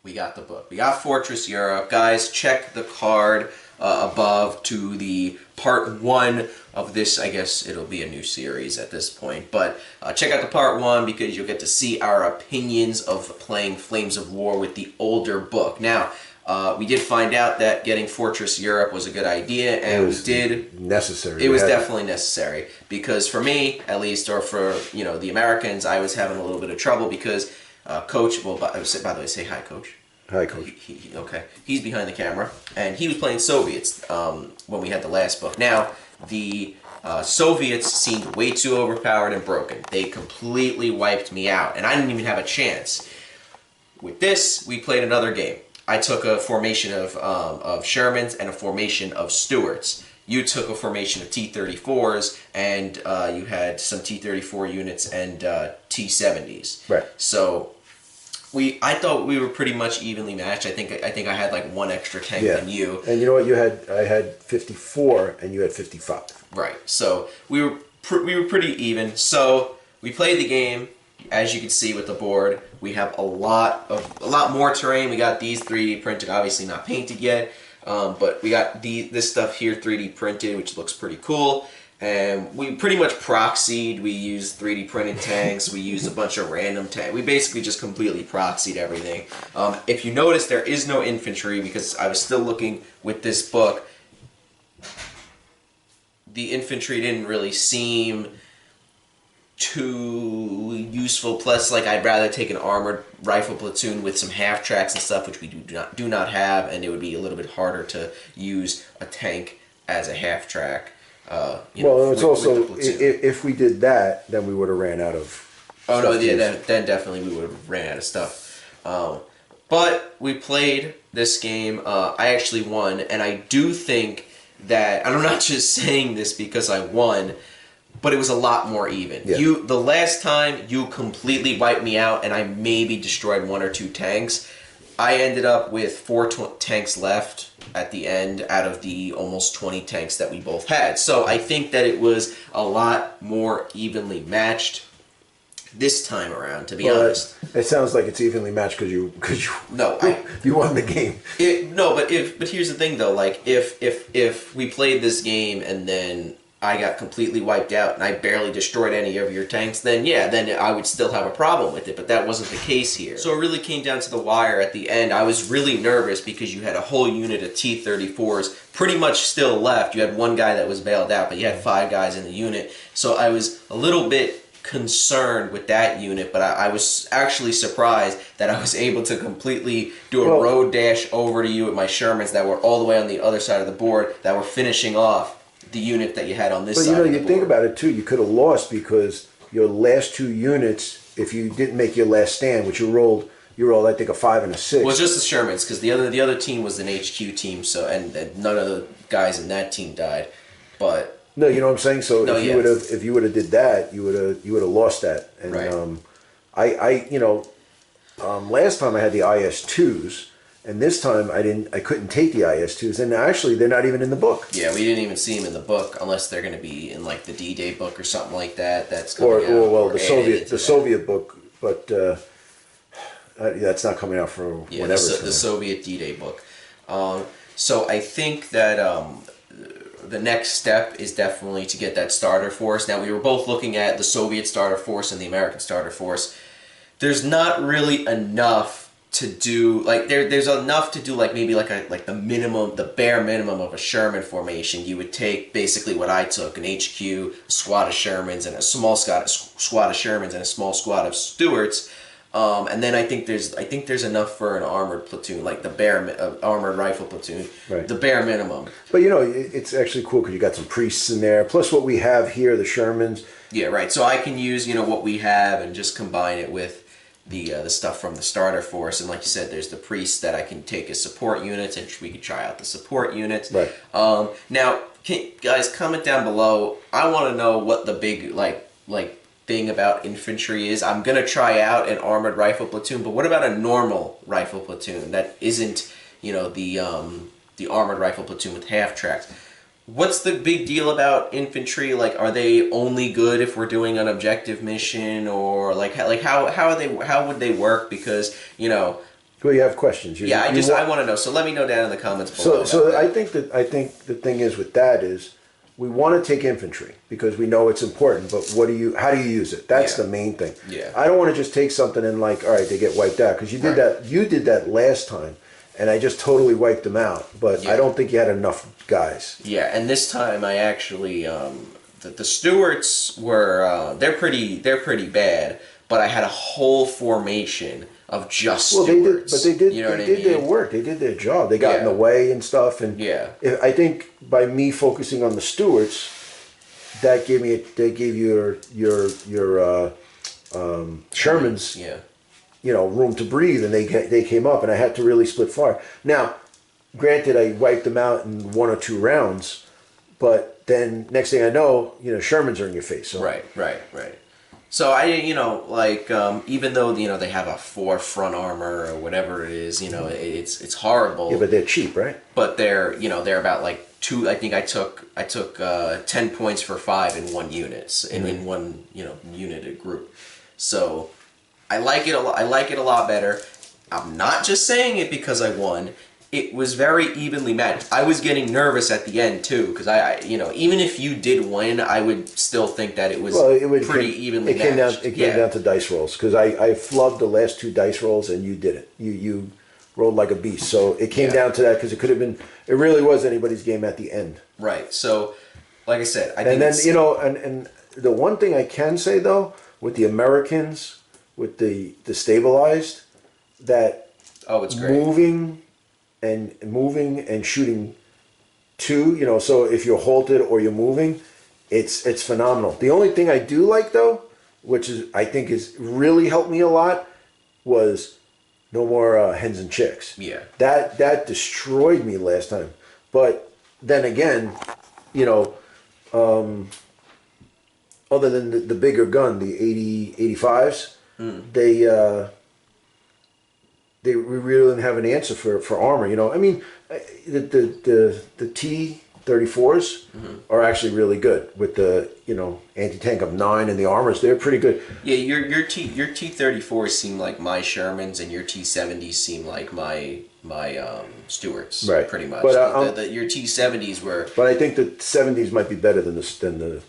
We got the book. We got Fortress Europe. Guys, check the card above to the part 1 of this. I guess it'll be a new series at this point. But check out the part 1 because you'll get to see our opinions of playing Flames of War with the older book. Now, we did find out that getting Fortress Europe was a good idea, and it was necessary. It was definitely necessary because for me, at least, or for the Americans, I was having a little bit of trouble because Coach. Well, by the way, say hi, Coach. Hi, Coach. Okay, he's behind the camera, and he was playing Soviets when we had the last book. Now, the Soviets seemed way too overpowered and broken. They completely wiped me out, and I didn't even have a chance. With this, we played another game. I took a formation of Shermans and a formation of Stuarts. You took a formation of T-34s, and you had some T-34 units and T-70s. Right. So I thought we were pretty much evenly matched. I think I had like one extra tank than you. And you know what? I had 54, and you had 55. Right. So we were pretty even. So we played the game. As you can see with the board, we have a lot more terrain. We got these 3D printed, obviously not painted yet, but we got this stuff here 3D printed, which looks pretty cool. And we pretty much proxied. We used 3D printed tanks. We used a bunch of random tanks. We basically just completely proxied everything. If you notice, there is no infantry because I was still looking with this book. The infantry didn't really seem too useful. Plus, like, I'd rather take an armored rifle platoon with some half tracks and stuff, which we do not have, and it would be a little bit harder to use a tank as a half track. It's also if we did that, then we would have ran out of. Oh no! Yeah, then definitely we would have ran out of stuff. But we played this game. I actually won, and I do think that, and I'm not just saying this because I won, but it was a lot more even. Yeah. The last time you completely wiped me out, and I maybe destroyed 1 or 2 tanks. I ended up with 4 tanks left at the end out of the almost 20 tanks that we both had. So I think that it was a lot more evenly matched this time around, to be honest. It sounds like it's evenly matched because you won the game. But here's the thing though, like if we played this game and then I got completely wiped out and I barely destroyed any of your tanks, then I would still have a problem with it, but that wasn't the case here. So it really came down to the wire at the end. I was really nervous because you had a whole unit of T-34s pretty much still left. You had 1 guy that was bailed out, but you had 5 guys in the unit. So I was a little bit concerned with that unit, but I was actually surprised that I was able to completely do a road dash over to you with my Shermans that were all the way on the other side of the board that were finishing off the unit that you had on this side of the board. But you think about it too, you could have lost because your last 2 units, if you didn't make your last stand, which you rolled I think a 5 and a 6. Well, just the Shermans, because the other team was an HQ team, so and none of the guys in that team died. But no, you know what I'm saying. So if you would have did that, you would have lost that. And right. Last time I had the IS-2s. And this time I couldn't take the IS-2s, and actually they're not even in the book. Yeah, we didn't even see them in the book unless they're going to be in like the D-Day book or something like that. That's coming out. The Soviet book, but that's not coming out for whenever. The Soviet D-Day book. So I think that the next step is definitely to get that starter force. Now we were both looking at the Soviet starter force and the American starter force. There's not really enough to do, like, there's enough to do, like, maybe like the bare minimum of a Sherman formation. You would take basically what I took, an HQ, a squad of Shermans, and a small squad of Shermans and a small squad of Stuarts. And then I think there's enough for an armored platoon, like the armored rifle platoon, right. The bare minimum. But it's actually cool because you got some priests in there, plus what we have here, the Shermans. Yeah, right. So I can use what we have and just combine it with the stuff from the starter force, and like you said, there's the priests that I can take as support units, and we could try out the support units. Right. Now, guys, comment down below. I want to know what the big like thing about infantry is. I'm gonna try out an armored rifle platoon, but what about a normal rifle platoon that isn't the armored rifle platoon with half tracks? What's the big deal about infantry? Like, are they only good if we're doing an objective mission, or how would they work? Because Well, you have questions. Yeah, You want- I want to know. So let me know down in the comments So, below. so about I that. think the thing is with that is we want to take infantry because we know it's important. But how do you use it? That's Yeah. the main thing. Yeah. I don't want to just take something and like, all right, they get wiped out because you did Right. that. You did that last time, and I just totally wiped them out. But Yeah. I don't think you had enough guys. Yeah, and this time I actually the Stewarts were they're pretty bad, but I had a whole formation of just Well, Stewarts. they did, You know they what I did their mean? work. They did their job. They got in Yeah. the way and stuff. And Yeah. I think by me focusing on the Stewarts, that gave me, they gave your Shermans, Yeah. room to breathe, and they came up, and I had to really split fire. Now, granted, I wiped them out in 1 or 2 rounds, but then next thing I know, Shermans are in your face. So. Right. So I, even though they have a 4 front armor or whatever it is, it's horrible. Yeah, but they're cheap, right? But they're about like 2. I think I took 10 points for 5 in one units in one unit group. So I like it a lot. I like it a lot better. I'm not just saying it because I won. It was very evenly matched. I was getting nervous at the end too because I even if you did win, I would still think that it was pretty evenly matched. It came down to dice rolls because I flubbed the last 2 dice rolls and you did it. You rolled like a beast. So it came down to that because it could have been. It really was anybody's game at the end. Right. So, like I said, I And think then and the one thing I can say though with the Americans with the stabilized that it's great. moving and shooting 2, so if you're halted or you're moving, it's phenomenal. The only thing I do like though, which is I think is really helped me a lot, was no more hens and chicks. Yeah. That destroyed me last time. But then again, other than the bigger gun, the 85s, we really didn't have an answer for armor. I mean, the T-34s are actually really good with the anti-tank of 9 and the armors. They're pretty good. Yeah, your T-34s seem like my Shermans, and your T-70s seem like my Stewarts. Right. Pretty much. But your T-70s were. But I think the 70s might be better than the Stewarts.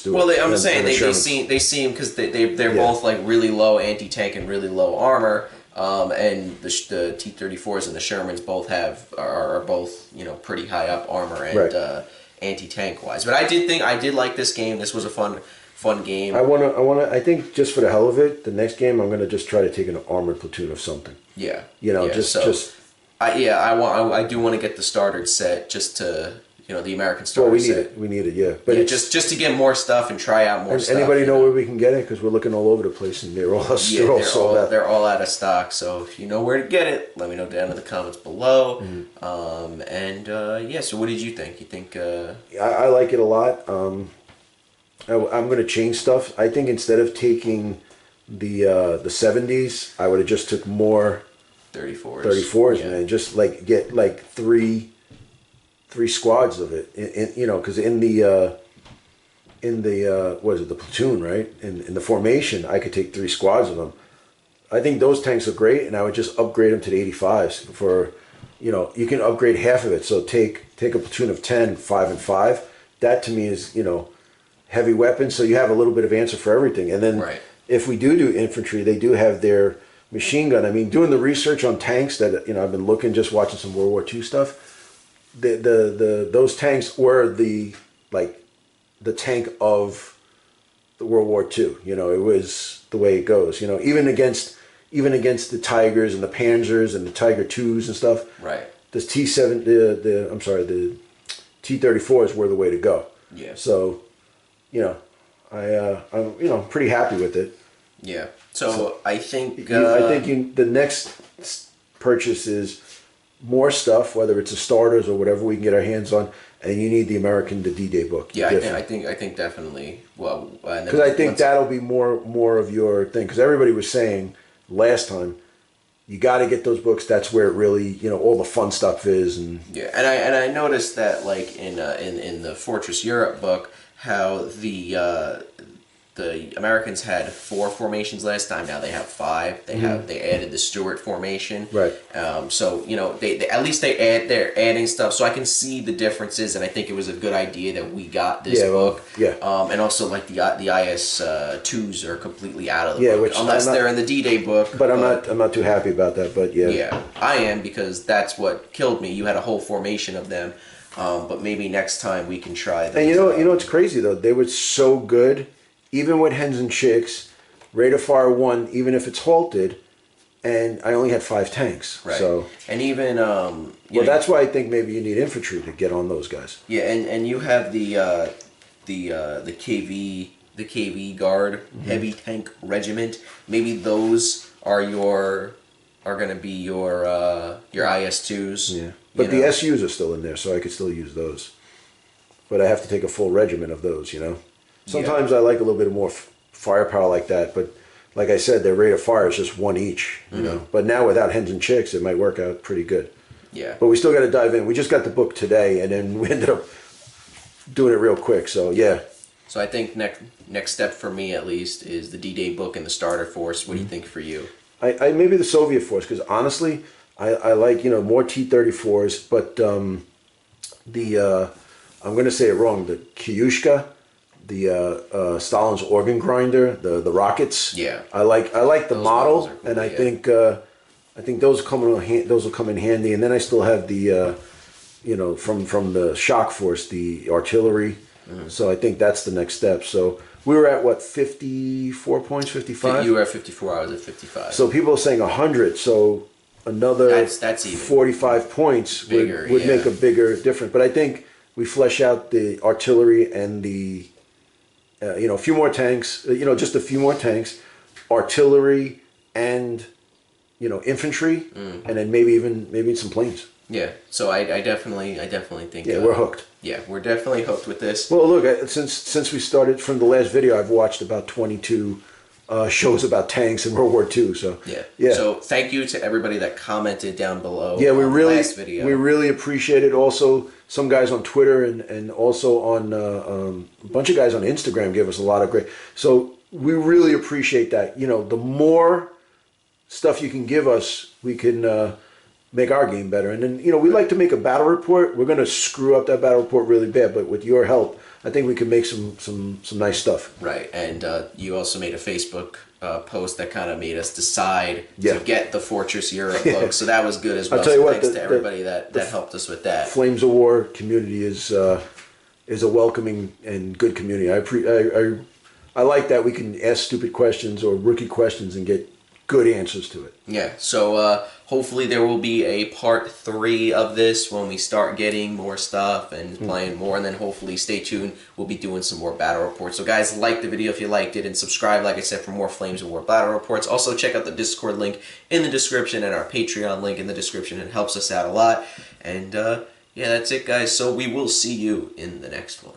Well, I'm than saying the they Shermans. seem because they're both like really low anti-tank and really low armor. And the T-34s and the Shermans both are both pretty high up armor and Right. anti-tank wise. But I did like this game. This was a fun game. I think just for the hell of it, the next game I'm gonna just try to take an armored platoon of something. Yeah. I do want to get the starter set just to the American starter Well, set. we need it, yeah. But it's, just to get more stuff and try out more stuff. anybody know where we can get it? Because we're looking all over the place and they're all sold out. They're all out of stock. So if you know where to get it, let me know down in the comments below. So what did you think? You think? I like it a lot. I'm going to change stuff. I think instead of taking the 70s, I would have just took more 34s, Yeah. man. Just like get like three squads of it. Because in the what is it, the platoon, right? In the formation, I could take 3 squads of them. I think those tanks are great, and I would just upgrade them to the 85s for, you can upgrade half of it. So take a platoon of 10, 5 and 5. That to me is, heavy weapons. So you have a little bit of answer for everything. And then if we do infantry, they do have their machine gun. I mean, doing the research on tanks that, I've been looking, just watching some World War II stuff. Those tanks were the tank of the World War II. It was the way it goes. Even against the Tigers and the Panzers and the Tiger IIs and stuff. Right. The the T-34s were the way to go. Yeah. So, I'm pretty happy with it. Yeah. So I think the next purchase is more stuff, whether it's the starters or whatever we can get our hands on, and you need the D-Day book. Yeah, I think definitely. Well, because I think that'll be more of your thing. Because everybody was saying last time, you got to get those books. That's where it really, all the fun stuff is. And yeah, and I noticed that like in the Fortress Europe book, how the Americans had 4 formations last time. Now they have 5. They added the Stuart formation. Right. So they at least they're adding stuff, so I can see the differences, and I think it was a good idea that we got this book. Yeah. And also like the IS twos are completely out of the book, which unless they're in the D-Day book. But I'm not too happy about that. But yeah. Yeah, I am, because that's what killed me. You had a whole formation of them, but maybe next time we can try them. And you know it's crazy though. They were so good, even with Hens and Chicks, Rate of Fire 1, even if it's halted, and I only had 5 tanks. Right. So and even that's why I think maybe you need infantry to get on those guys. Yeah, and you have the KV Guard heavy tank regiment. Maybe those are going to be your IS2s. Yeah. But the SUs are still in there, so I could still use those. But I have to take a full regiment of those, you know. Sometimes I like a little bit more firepower like that, but like I said, their rate of fire is just 1 each, you know. But now without Hens and Chicks, it might work out pretty good. Yeah. But we still got to dive in. We just got the book today, and then we ended up doing it real quick. So yeah. So I think next step for me at least is the D-Day book and the starter force. What do you think for you? I maybe the Soviet force, because honestly, I like more T-34s, but I'm going to say it wrong. The Kyushka, the Stalin's organ grinder, the rockets. Yeah. I like the Those model, models are cool, and I yeah. think those will come in handy. And then I still have the from the shock force, the artillery. So I think that's the next step. So we were at what, 54 points, 55. You were at 54. I was at 55. So people are saying 100. So another that's even 45 points bigger, would make a bigger difference. But I think we flesh out the artillery and the a few more tanks. Just a few more tanks, artillery and infantry, and then maybe some planes. Yeah. So I definitely think We're hooked. Yeah, we're definitely hooked with this. Well, look, since we started from the last video, I've watched about 22 shows about tanks in World War II. So yeah. So thank you to everybody that commented down below. Yeah, we on really the last video. we really appreciate it. Also, some guys on Twitter and also on a bunch of guys on Instagram gave us a lot of great. So we really appreciate that. The more stuff you can give us, we can make our game better. And then we like to make a battle report. We're going to screw up that battle report really bad, but with your help, I think we can make some nice stuff. Right, and you also made a Facebook post that kind of made us decide Yeah. to get the Fortress Europe book, so that was good as well. I'll tell you So what, thanks to everybody that helped us with that. Flames of War community is a welcoming and good community. I like that we can ask stupid questions or rookie questions and get good answers to it. Yeah, so hopefully there will be a part 3 of this when we start getting more stuff and playing more, and then hopefully stay tuned. We'll be doing some more battle reports. So guys, like the video if you liked it, and subscribe, like I said, for more Flames of War battle reports. Also check out the Discord link in the description and our Patreon link in the description. It helps us out a lot. And yeah, that's it guys. So we will see you in the next one.